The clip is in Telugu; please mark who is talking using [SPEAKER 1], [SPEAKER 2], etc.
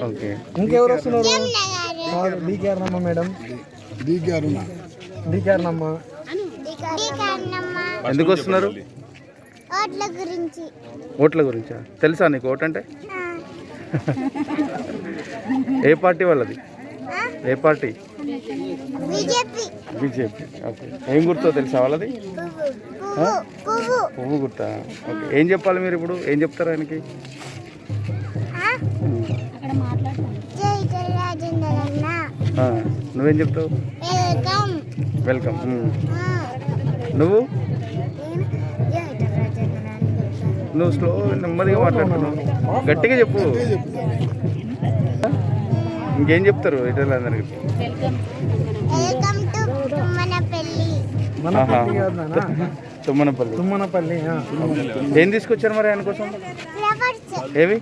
[SPEAKER 1] ఓకే.
[SPEAKER 2] ఇంకెవరు వస్తున్నారు? డీకేఆర్ నమ్మ మేడం. డీకేఆర్ నమ్మ.
[SPEAKER 1] ఎందుకు వస్తున్నారు? ఓట్ల గురించా? తెలుసా నీకు ఓట్ అంటే? ఏ పార్టీ వాళ్ళది? ఏ పార్టీ? బీజేపీ. ఓకే. ఏం గుర్తో తెలుసా వాళ్ళది? పువ్వు గుర్తా? ఓకే. ఏం చెప్పాలి మీరు ఇప్పుడు? ఏం చెప్తారు ఆయనకి? నువ్వేం చెప్తావు? వెల్కమ్. నువ్వు స్లో నెమ్మదిగా మాట్లాడుతున్నావు, గట్టిగా చెప్పు. ఇంకేం చెప్తారు ఇతరులందరికీ? తుమ్మనపల్లి. ఏం తీసుకొచ్చారు మరి ఆయన కోసం? ఏవి?